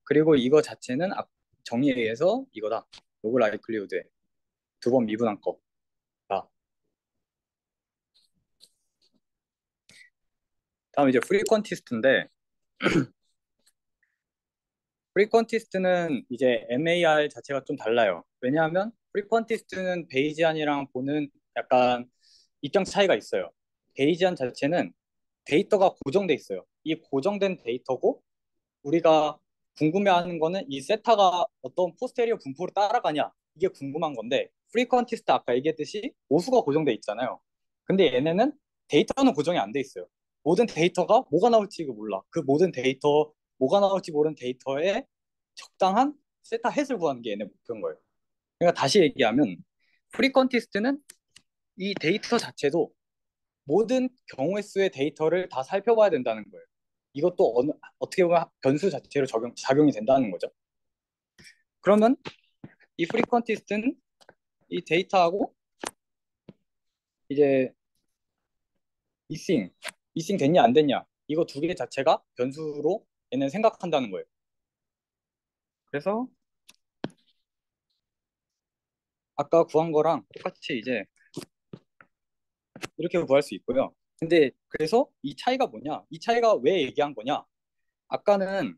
그리고 이거 자체는 정의에 의해서 이거다. 로그 라이클리우드에 두 번 미분한 거다. 다음 이제 프리퀀티스트인데, 프리퀀티스트는 이제 MAR 자체가 좀 달라요. 왜냐하면 프리퀀티스트는 베이지안이랑 보는 약간 입장 차이가 있어요. 베이지안 자체는 데이터가 고정돼 있어요. 이 고정된 데이터고 우리가 궁금해하는 거는 이 세타가 어떤 포스테리어 분포를 따라가냐, 이게 궁금한 건데, 프리퀀티스트 아까 얘기했듯이 모수가 고정돼 있잖아요. 근데 얘네는 데이터는 고정이 안 돼 있어요. 모든 데이터가 뭐가 나올지 몰라. 그 모든 데이터, 뭐가 나올지 모르는 데이터에 적당한 세타 헷을 구하는 게 얘네 목표인 거예요. 그러니까 다시 얘기하면 프리퀀티스트는 이 데이터 자체도 모든 경우의 수의 데이터를 다 살펴봐야 된다는 거예요. 이것도 어떻게 보면 변수 자체로 작용이 된다는 거죠. 그러면 이 프리퀀티스트는 이 데이터하고 이제 이싱 됐냐 안 됐냐, 이거 두 개 자체가 변수로 얘는 생각한다는 거예요. 그래서 아까 구한 거랑 똑같이 이제 이렇게 구할 수 있고요. 근데 그래서 이 차이가 뭐냐? 이 차이가 왜 얘기한 거냐? 아까는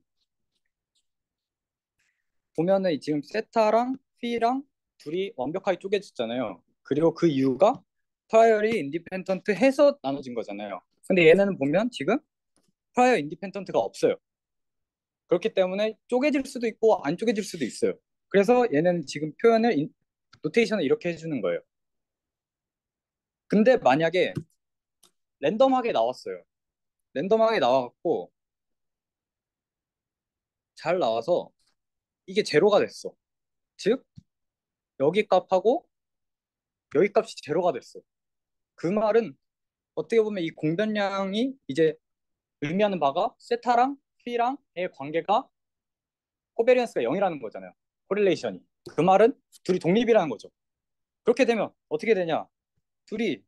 보면은 지금 세타랑 피랑 둘이 완벽하게 쪼개졌잖아요. 그리고 그 이유가 프라이어리 인디펜던트 해서 나눠진 거잖아요. 근데 얘네는 보면 지금 프라이어 인디펜던트가 없어요. 그렇기 때문에 쪼개질 수도 있고 안 쪼개질 수도 있어요. 그래서 얘는 지금 노테이션을 이렇게 해주는 거예요. 근데 만약에 랜덤하게 나왔어요. 랜덤하게 나와갖고 잘 나와서 이게 제로가 됐어. 즉 여기 값하고 여기 값이 제로가 됐어. 그 말은 어떻게 보면 이 공변량이 이제 의미하는 바가 세타랑 P랑의 관계가 코베리언스가 0이라는 거잖아요. 코릴레이션이. 그 말은 둘이 독립이라는 거죠. 그렇게 되면 어떻게 되냐? 둘이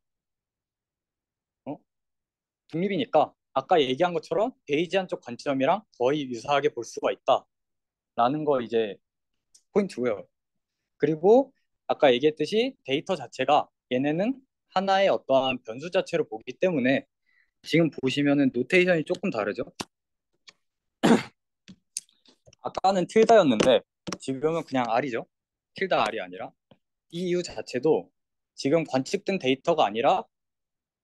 어? 독립이니까 아까 얘기한 것처럼 베이지안 쪽 관점이랑 거의 유사하게 볼 수가 있다라는 거 이제 포인트고요. 그리고 아까 얘기했듯이 데이터 자체가 얘네는 하나의 어떠한 변수 자체로 보기 때문에 지금 보시면은 노테이션이 조금 다르죠. 아까는 틸다였는데 지금은 그냥 R이죠. 틸다 R이 아니라 이 이유 자체도 지금 관측된 데이터가 아니라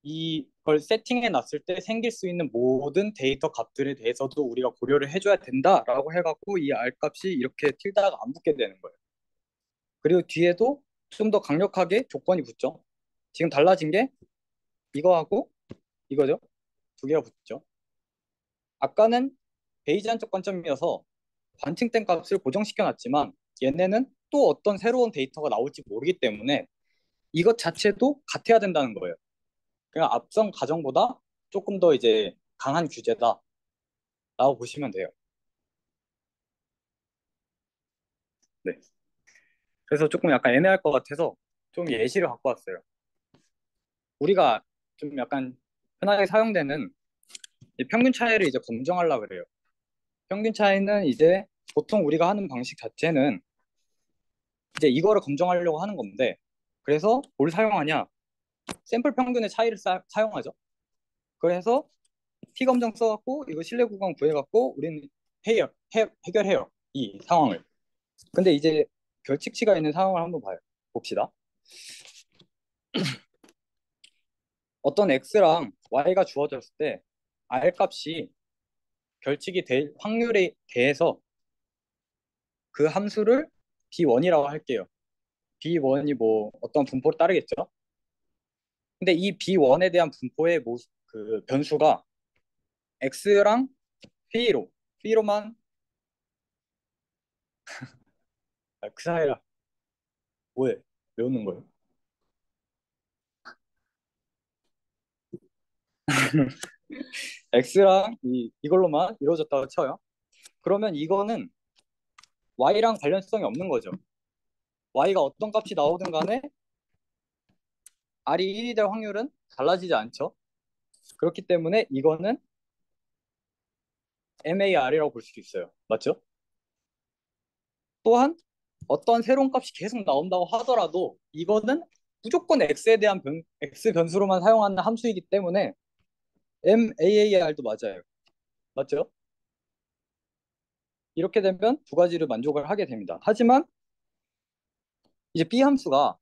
이걸 세팅해 놨을 때 생길 수 있는 모든 데이터 값들에 대해서도 우리가 고려를 해줘야 된다라고 해갖고 이 R 값이 이렇게 틸다가 안 붙게 되는 거예요. 그리고 뒤에도 좀 더 강력하게 조건이 붙죠. 지금 달라진 게 이거하고 이거죠. 두 개가 붙죠. 아까는 베이지안적 관점이어서 관측된 값을 고정시켜 놨지만 얘네는 또 어떤 새로운 데이터가 나올지 모르기 때문에 이것 자체도 같아야 된다는 거예요. 그냥 앞선 가정보다 조금 더 이제 강한 규제다라고 보시면 돼요. 네. 그래서 조금 약간 애매할 것 같아서 좀 예시를 갖고 왔어요. 우리가 좀 약간 흔하게 사용되는 이 평균 차이를 이제 검증하려고 그래요. 평균 차이는 이제 보통 우리가 하는 방식 자체는 이제 이거를 검증하려고 하는 건데, 그래서 뭘 사용하냐? 샘플 평균의 차이를 사용하죠. 그래서 T 검정 써갖고 이거 실내 구간 구해갖고 우리는 해결해요. 이 상황을. 근데 이제 결칙치가 있는 상황을 한번 봅시다. 어떤 x랑 y가 주어졌을 때 r 값이 결칙이 될 확률에 대해서 그 함수를 b1이라고 할게요. b1이 뭐 어떤 분포를 따르겠죠. 근데 이 b1에 대한 분포의 그 변수가 x랑 p로만 그 사이라 뭐해? 외우는 거예요? x랑 이걸로만 이루어졌다고 쳐요. 그러면 이거는 y랑 관련성이 없는 거죠. y가 어떤 값이 나오든 간에 r이 1이 될 확률은 달라지지 않죠. 그렇기 때문에 이거는 MAR이라고 볼 수 있어요. 맞죠? 또한 어떤 새로운 값이 계속 나온다고 하더라도 이거는 무조건 x에 대한 x 변수로만 사용하는 함수이기 때문에 MAAR도 맞아요. 맞죠? 이렇게 되면 두 가지를 만족을 하게 됩니다. 하지만 이제 B 함수가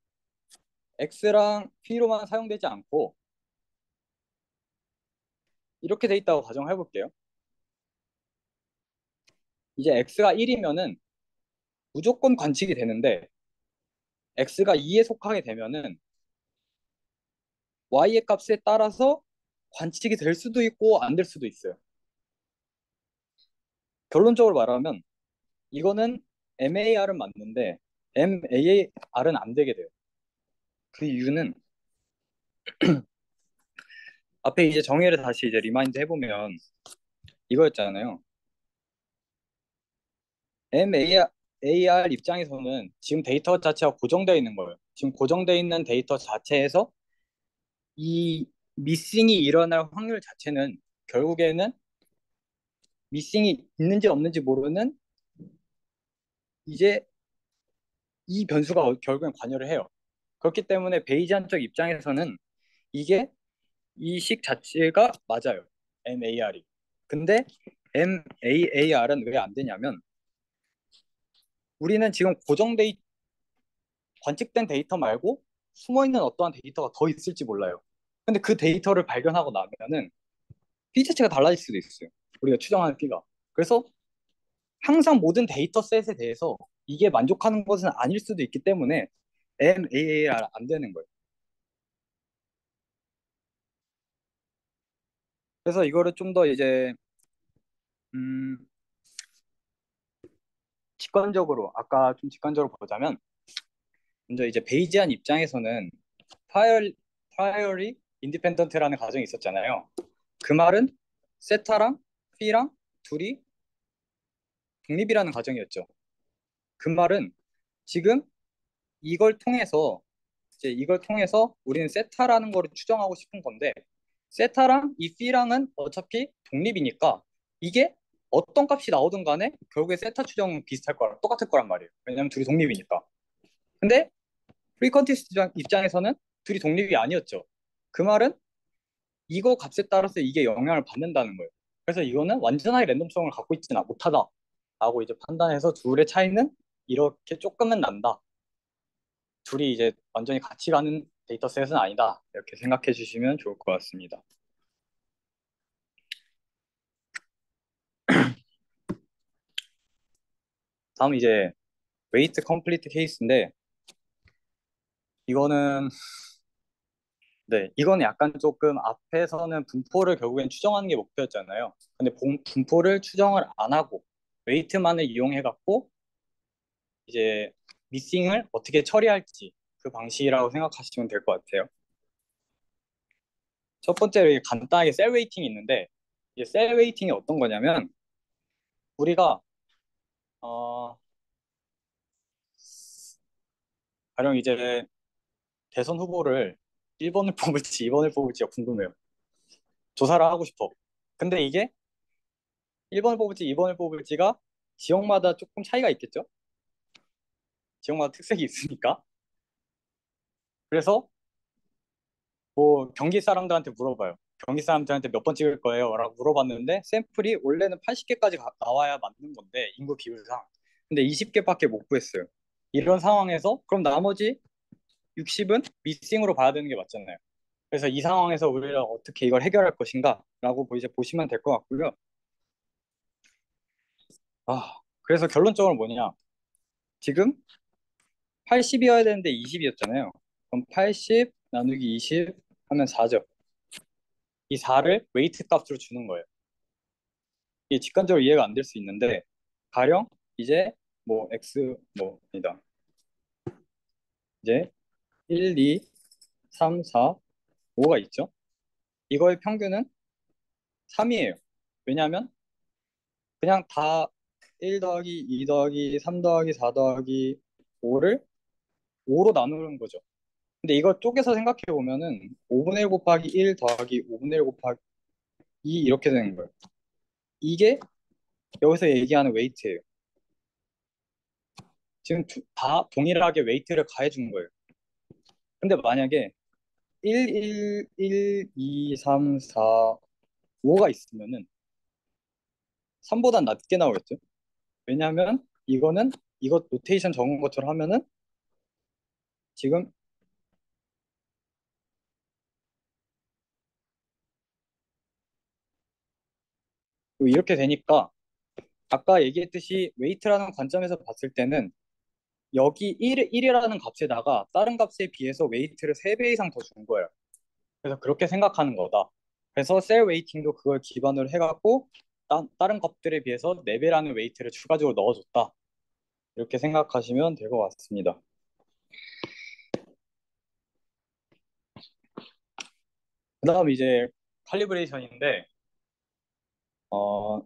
x랑 p로만 사용되지 않고 이렇게 돼 있다고 가정해 볼게요. 이제 x가 1이면은 무조건 관측이 되는데 x가 2에 속하게 되면은 y의 값에 따라서 관측이 될 수도 있고 안 될 수도 있어요. 결론적으로 말하면 이거는 MAR은 맞는데 MAR은 안 되게 돼요. 그 이유는 앞에 이제 정의를 다시 이제 리마인드 해보면 이거였잖아요. MAR 입장에서는 지금 데이터 자체가 고정되어 있는 거예요. 지금 고정되어 있는 데이터 자체에서 이 미싱이 일어날 확률 자체는 결국에는 미싱이 있는지 없는지 모르는 이제 이 변수가 결국엔 관여를 해요. 그렇기 때문에 베이지안 쪽 입장에서는 이게 이 식 자체가 맞아요. MAR이. 근데 MAAR은 왜 안 되냐면 우리는 지금 관측된 데이터 말고 숨어있는 어떠한 데이터가 더 있을지 몰라요. 근데 그 데이터를 발견하고 나면은 피 자체가 달라질 수도 있어요. 우리가 추정하는 피가. 그래서 항상 모든 데이터셋에 대해서 이게 만족하는 것은 아닐 수도 있기 때문에 MAAR 안 되는 거예요. 그래서 이거를 좀 더 이제 음, 직관적으로 아까 좀 직관적으로 보자면 먼저 이제 베이지안 입장에서는 파이어 파이어리 인디펜던트라는 가정이 있었잖아요. 그 말은 세타랑 피랑 둘이 독립이라는 가정이었죠. 그 말은 지금 이걸 통해서 이걸 통해서 우리는 세타라는 거를 추정하고 싶은 건데 세타랑 이 피랑은 어차피 독립이니까 이게 어떤 값이 나오든 간에 결국에 세타 추정은 비슷할 거라 똑같을 거란 말이에요. 왜냐면 둘이 독립이니까. 근데 프리컨티스트 입장에서는 둘이 독립이 아니었죠. 그 말은 이거 값에 따라서 이게 영향을 받는다는 거예요. 그래서 이거는 완전하게 랜덤성을 갖고 있지는 못하다라고 이제 판단해서 둘의 차이는 이렇게 조금은 난다. 둘이 이제 완전히 같이 가는 데이터셋은 아니다. 이렇게 생각해 주시면 좋을 것 같습니다. 다음 이제 웨이트 컴플리트 케이스인데 이거는 네, 이거는 약간 조금 앞에서는 분포를 결국엔 추정하는 게 목표였잖아요. 근데 분포를 추정을 안 하고 웨이트만을 이용해 갖고 이제 미싱을 어떻게 처리할지 그 방식이라고 생각하시면 될 것 같아요. 첫 번째로 간단하게 셀 웨이팅이 있는데, 이제 셀 웨이팅이 어떤 거냐면 우리가 어, 가령 이제 대선 후보를 1번을 뽑을지 2번을 뽑을지가 궁금해요. 조사를 하고 싶어. 근데 이게 1번을 뽑을지 2번을 뽑을지가 지역마다 조금 차이가 있겠죠? 지역마다 특색이 있으니까. 그래서 뭐 경기 사람들한테 물어봐요. 경기 사람들한테 몇 번 찍을 거예요? 라고 물어봤는데 샘플이 원래는 80개까지 나와야 맞는 건데 인구 비율상. 근데 20개밖에 못 구했어요. 이런 상황에서 그럼 나머지 60은 미싱으로 봐야 되는 게 맞잖아요. 그래서 이 상황에서 우리가 어떻게 이걸 해결할 것인가 라고 이제 보시면 될 것 같고요. 그래서 결론적으로 뭐냐. 지금 80이어야 되는데 20이었잖아요. 그럼 80 나누기 20 하면 4죠. 이 4를 웨이트 값으로 주는 거예요. 이게 직관적으로 이해가 안 될 수 있는데 가령 이제 뭐 x 뭐입니다. 이제 1, 2, 3, 4, 5가 있죠. 이거의 평균은 3이에요. 왜냐하면 그냥 다 1 더하기 2 더하기 3 더하기 4 더하기 5를 5로 나누는 거죠. 근데 이거 쪼개서 생각해 보면은 5분의 1 곱하기 1 더하기 5분의 1 곱하기 2 이렇게 되는 거예요. 이게 여기서 얘기하는 웨이트예요. 지금 다 동일하게 웨이트를 가해 준 거예요. 근데 만약에 1, 1, 1, 2, 3, 4, 5가 있으면은 3보단 낮게 나오겠죠? 왜냐하면 이거는 이것 노테이션 적은 것처럼 하면은 지금 이렇게 되니까 아까 얘기했듯이 웨이트라는 관점에서 봤을 때는 여기 1이라는 값에다가 다른 값에 비해서 웨이트를 3배 이상 더 준 거예요. 그래서 그렇게 생각하는 거다. 그래서 셀 웨이팅도 그걸 기반으로 해갖고 다른 값들에 비해서 4배라는 웨이트를 추가적으로 넣어줬다. 이렇게 생각하시면 될 것 같습니다. 그 다음 이제 칼리브레이션인데 어,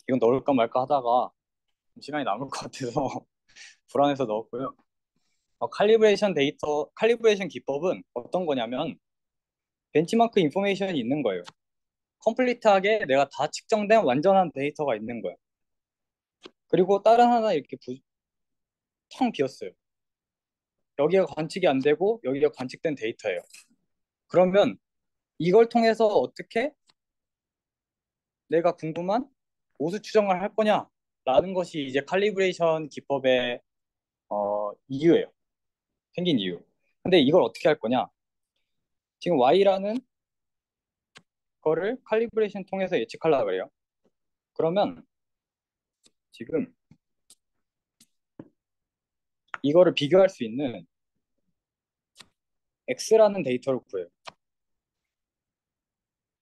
이건 넣을까 말까 하다가 시간이 남을 것 같아서 불안해서 넣었고요. 칼리브레이션 기법은 어떤 거냐면 벤치마크 인포메이션이 있는 거예요. 컴플리트하게 내가 다 측정된 완전한 데이터가 있는 거예요. 그리고 다른 하나 이렇게 텅 비었어요. 여기가 관측이 안 되고 여기가 관측된 데이터예요. 그러면 이걸 통해서 어떻게 내가 궁금한 오수 추정을 할 거냐라는 것이 이제 칼리브레이션 기법의 이유예요. 생긴 이유. 근데 이걸 어떻게 할 거냐? 지금 Y라는 거를 칼리브레이션 통해서 예측하려고 그래요. 그러면 지금 이거를 비교할 수 있는 X라는 데이터를 구해요.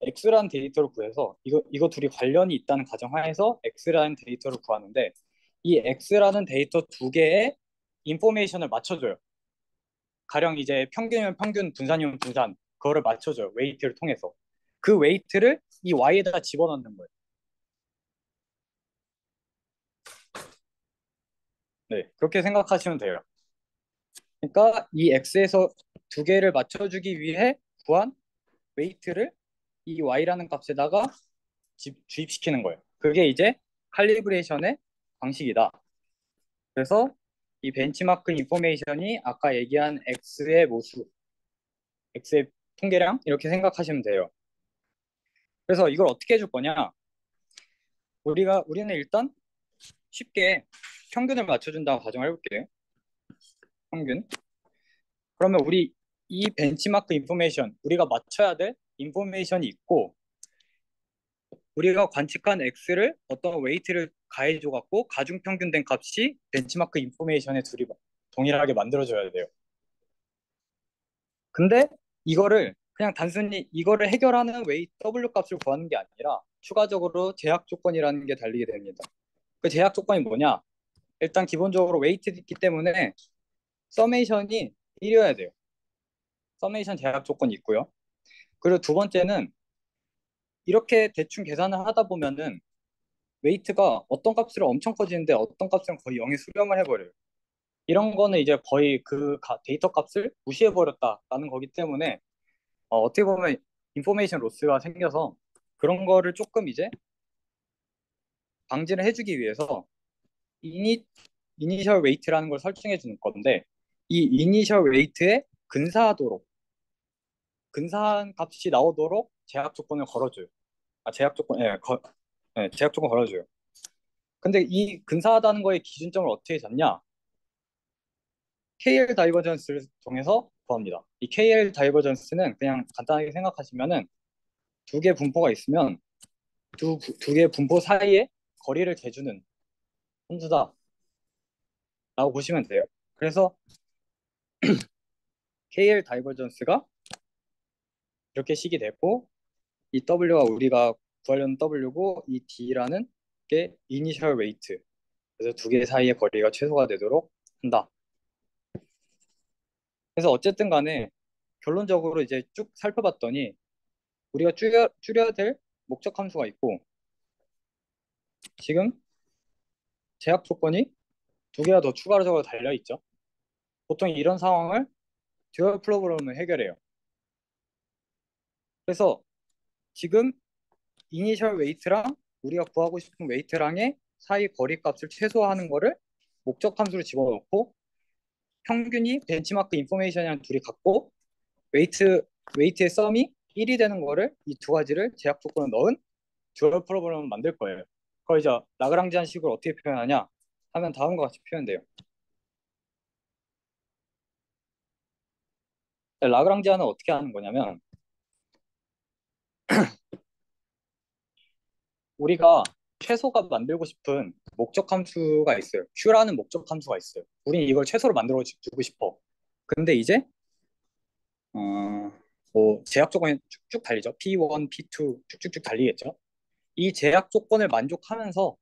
X라는 데이터를 구해서 이거 둘이 관련이 있다는 가정하에서 X라는 데이터를 구하는데 이 X라는 데이터 두 개의 인포메이션을 맞춰줘요. 가령 이제 평균이면 평균, 분산이면 분산 그거를 맞춰줘요. 웨이트를 통해서. 그 웨이트를 이 Y에다가 집어넣는 거예요. 네, 그렇게 생각하시면 돼요. 그러니까 이 X에서 두 개를 맞춰주기 위해 구한 웨이트를 이 Y라는 값에다가 주입시키는 거예요. 그게 이제 칼리브레이션의 방식이다. 그래서 이 벤치마크 인포메이션이 아까 얘기한 X의 모수, X의 통계량 이렇게 생각하시면 돼요. 그래서 이걸 어떻게 해줄 거냐? 우리는 일단 쉽게 평균을 맞춰준다고 가정을 해볼게요. 평균. 그러면 우리 이 벤치마크 인포메이션, 우리가 맞춰야 될 인포메이션이 있고 우리가 관측한 X를 어떤 웨이트를 가해줘 갖고 가중평균된 값이 벤치마크 인포메이션의 둘이 동일하게 만들어줘야 돼요. 근데 이거를 그냥 단순히 이거를 해결하는 W 값을 구하는 게 아니라 추가적으로 제약 조건이라는 게 달리게 됩니다. 그 제약 조건이 뭐냐? 일단 기본적으로 웨이트도 있기 때문에 서메이션이 1이어야 돼요. 서메이션 제약 조건이 있고요. 그리고 두 번째는 이렇게 대충 계산을 하다 보면은 웨이트가 어떤 값으로 엄청 커지는데 어떤 값은 거의 0에 수렴을 해버려요. 이런 거는 이제 거의 그 데이터 값을 무시해버렸다라는 거기 때문에 어떻게 보면 인포메이션 로스가 생겨서 그런 거를 조금 이제 방지를 해주기 위해서 이니, 이니셜 웨이트라는 걸 설정해 주는 건데 이 이니셜 웨이트에 근사한 값이 나오도록 제약 조건을 걸어줘요. 제약 조건, 제약 조건 걸어줘요. 근데 이 근사하다는 거의 기준점을 어떻게 잡냐? KL 다이버전스를 통해서 구합니다. 이 KL 다이버전스는 그냥 간단하게 생각하시면은 두 개 분포가 있으면 두 개 분포 사이에 거리를 재주는 함수다라고 보시면 돼요. 그래서 KL 다이버전스가 이렇게 식이 되고 이 W가 우리가 구하려는 W고 이 D라는 게 이니셜 웨이트. 그래서 두 개 사이의 거리가 최소화 되도록 한다. 그래서 어쨌든 간에 결론적으로 이제 쭉 살펴봤더니 우리가 줄여야 될 목적 함수가 있고 지금 제약 조건이 두 개가 더 추가적으로 달려 있죠. 보통 이런 상황을 듀얼 프로그램을 해결해요. 그래서 지금 이니셜 웨이트랑 우리가 구하고 싶은 웨이트랑의 사이 거리 값을 최소화하는 거를 목적 함수로 집어넣고 평균이 벤치마크 인포메이션이랑 둘이 같고 웨이트의 썸이 1이 되는 거를 이 두 가지를 제약 조건을 넣은 듀얼 프로그램을 만들 거예요. 그걸 이제 라그랑지안 식으로 어떻게 표현하냐 하면 다음과 같이 표현돼요. 라그랑지안은 어떻게 하는 거냐면 우리가 최소가 만들고 싶은 목적 함수가 있어요. Q라는 목적 함수가 있어요. 우린 이걸 최소로 만들어 주고 싶어. 근데 이제 어, 뭐 제약 조건이 쭉쭉 달리죠. P1, P2 쭉쭉쭉 달리겠죠. 이 제약 조건을 만족하면서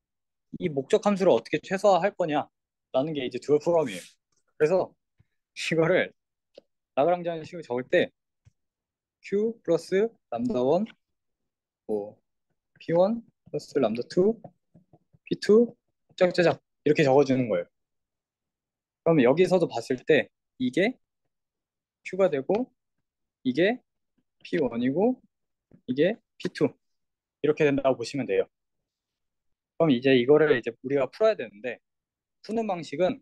이 목적 함수를 어떻게 최소화할 거냐라는 게 이제 듀얼 프로그램이에요. 그래서 이거를 라그랑지안 식으로 적을 때 Q 플러스 람다 1, 뭐 P1 플러스 람다 2, P2 짝짝짝 이렇게 적어주는 거예요. 그러면 여기서도 봤을 때 이게 Q가 되고 이게 P1이고 이게 P2 이렇게 된다고 보시면 돼요. 그럼 이제 이거를 이제 우리가 풀어야 되는데 푸는 방식은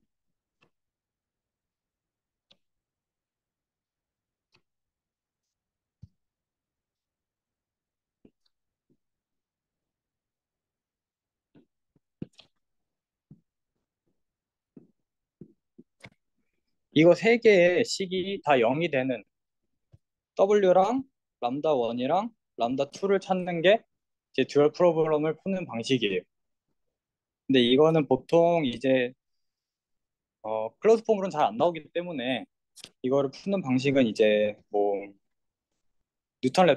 이거 세 개의 식이 다 0이 되는 W랑 람다 1이랑 람다 2를 찾는 게 이제 듀얼 프로그램을 푸는 방식이에요. 근데 이거는 보통 이제 클로즈 폼으로는 잘 안 나오기 때문에 이거를 푸는 방식은 이제 뭐 뉴턴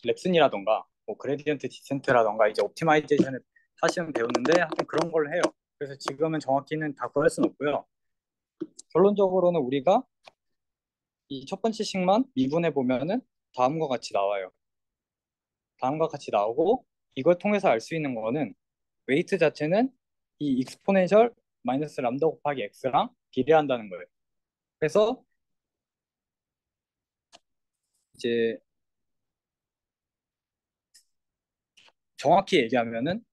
랩슨이라던가 뭐 그레디언트 디센트라던가 이제 옵티마이제이션을 하시면 배우는데 하여튼 그런 걸 해요. 그래서 지금은 정확히는 다 구할 수는 없고요. 결론적으로는 우리가 이 첫 번째 식만 미분해 보면은 다음과 같이 나와요. 다음과 같이 나오고 이걸 통해서 알 수 있는 거는 웨이트 자체는 이 익스포넨셜 마이너스 람다 곱하기 x랑 비례한다는 거예요. 그래서 이제 정확히 얘기하면은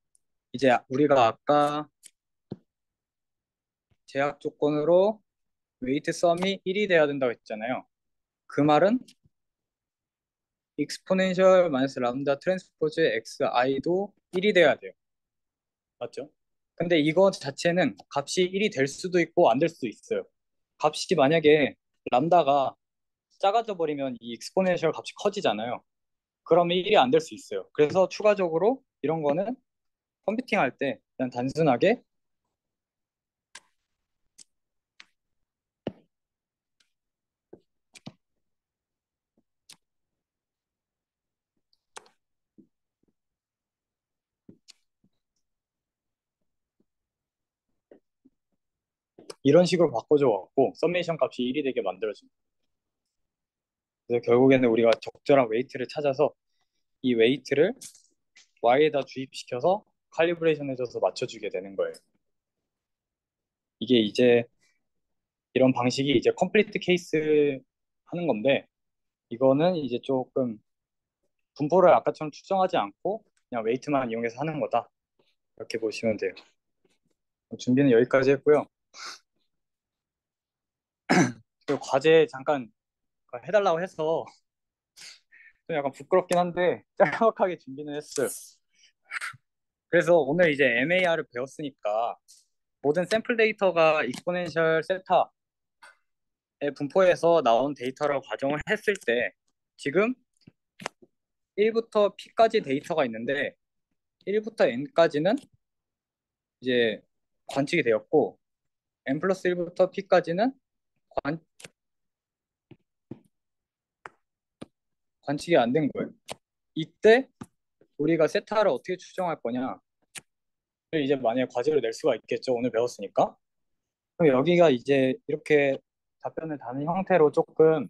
이제 우리가 아까 제약 조건으로 웨이트 썸이 1이 돼야 된다고 했잖아요. 그 말은 익스포넨셜 마이너스 람다 트랜스포즈 xi도 1이 돼야 돼요. 맞죠? 근데 이거 자체는 값이 1이 될 수도 있고 안 될 수도 있어요. 값이 만약에 람다가 작아져 버리면 이 익스포넨셜 값이 커지잖아요. 그러면 1이 안 될 수 있어요. 그래서 추가적으로 이런 거는 컴퓨팅 할 때 그냥 단순하게 이런 식으로 바꿔줘 갖고 서메이션 값이 1이 되게 만들어줍니다. 그래서 결국에는 우리가 적절한 웨이트를 찾아서 이 웨이트를 y에다 주입시켜서 칼리브레이션 해줘서 맞춰주게 되는 거예요. 이게 이제 이런 방식이 이제 컴플리트 케이스 하는 건데, 이거는 이제 조금 분포를 아까처럼 추정하지 않고 그냥 웨이트만 이용해서 하는 거다, 이렇게 보시면 돼요. 준비는 여기까지 했고요. 그리고 과제 잠깐 해달라고 해서 좀 약간 부끄럽긴 한데 짤막하게 준비는 했어요. 그래서 오늘 이제 MAR을 배웠으니까 모든 샘플 데이터가 익스포넨셜 세타의 분포에서 나온 데이터라고 가정을 했을 때, 지금 1부터 P까지 데이터가 있는데 1부터 N까지는 이제 관측이 되었고, N 플러스 1부터 P까지는 관측이 안 된 거예요. 이때 우리가 세타를 어떻게 추정할 거냐, 이제 만약에 과제로 낼 수가 있겠죠, 오늘 배웠으니까. 그럼 여기가 이제 이렇게 답변을 다는 형태로 조금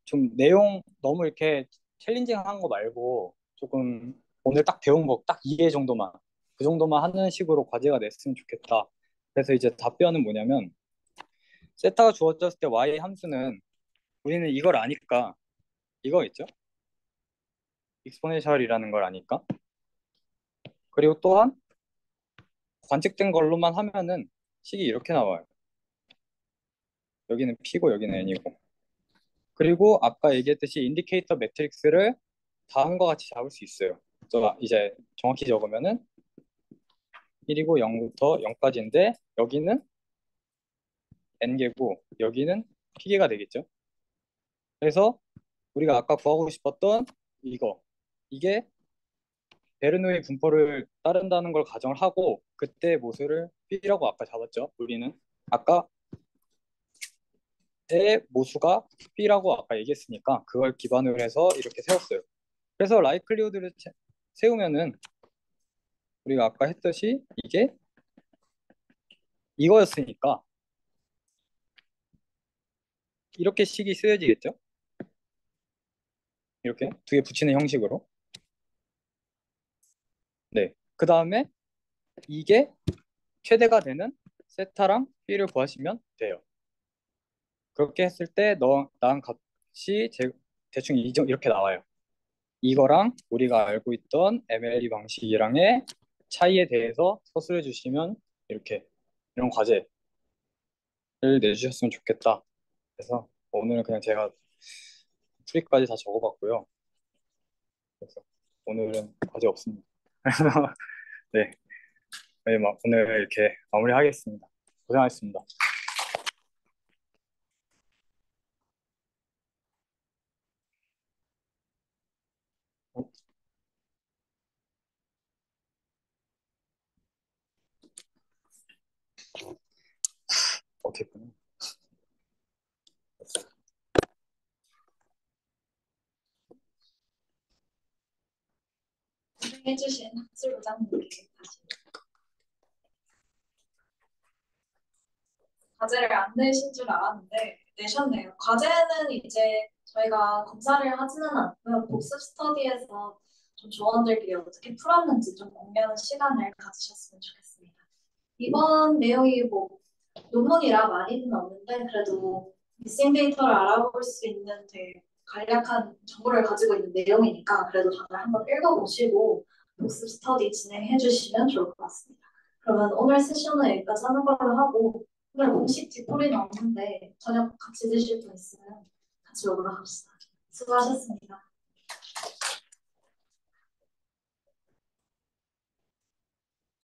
좀 내용 너무 이렇게 챌린징한 거 말고 조금 오늘 딱 배운 거 딱 이해 정도만, 그 정도만 하는 식으로 과제가 냈으면 좋겠다. 그래서 이제 답변은 뭐냐면, 세타가 주어졌을 때 y 함수는 우리는 이걸 아니까, 이거 있죠? 익스포넨셜이라는 걸 아니까. 그리고 또한 관측된 걸로만 하면은 식이 이렇게 나와요. 여기는 P고 여기는 N이고. 그리고 아까 얘기했듯이 인디케이터 매트릭스를 다음과 같이 잡을 수 있어요. 그래서 이제 정확히 적으면은 1이고 0부터 0까지인데 여기는 n개고 여기는 p개가 되겠죠. 그래서 우리가 아까 구하고 싶었던 이게 베르노의 분포를 따른다는 걸 가정을 하고, 그때 모수를 p라고 아까 잡았죠. 우리는 아까 의 모수가 p라고 아까 얘기했으니까 그걸 기반으로 해서 이렇게 세웠어요. 그래서 라이클리후드를 세우면은 우리가 아까 했듯이 이게 이거였으니까 이렇게 식이 쓰여지겠죠. 이렇게 두 개 붙이는 형식으로. 네. 그 다음에 이게 최대가 되는 세타랑 B를 구하시면 돼요. 그렇게 했을 때 나온 값이 대충 이렇게 나와요. 이거랑 우리가 알고 있던 MLE 방식이랑의 차이에 대해서 서술해 주시면 이렇게 이런 과제를 내주셨으면 좋겠다. 그래서 오늘은 그냥 제가 풀이까지 다 적어봤고요. 그래서 오늘은 과제 없습니다. 네, 네, 오늘 이렇게 마무리하겠습니다. 고생하셨습니다. 어떻게 보냐. 고생해주신 학술부장님께 다시 과제를 안 내신 줄 알았는데 내셨네요. 과제는 이제 저희가 검사를 하지는 않고요. 복습 스터디에서 좀 조원들끼리 어떻게 풀었는지 좀 공유하는 시간을 가지셨으면 좋겠습니다. 이번 내용이 뭐 논문이라 많이는 없는데 그래도 미싱 데이터를 알아볼 수 있는 되게 간략한 정보를 가지고 있는 내용이니까 그래도 다들 한번 읽어보시고 복습 스터디 진행해 주시면 좋을 것 같습니다. 그러면 오늘 세션은 여기까지 하는 걸로 하고, 오늘 공식 뒷풀이는 없는데 저녁 같이 드실 분 있으면 같이 먹으러 갑시다. 수고하셨습니다.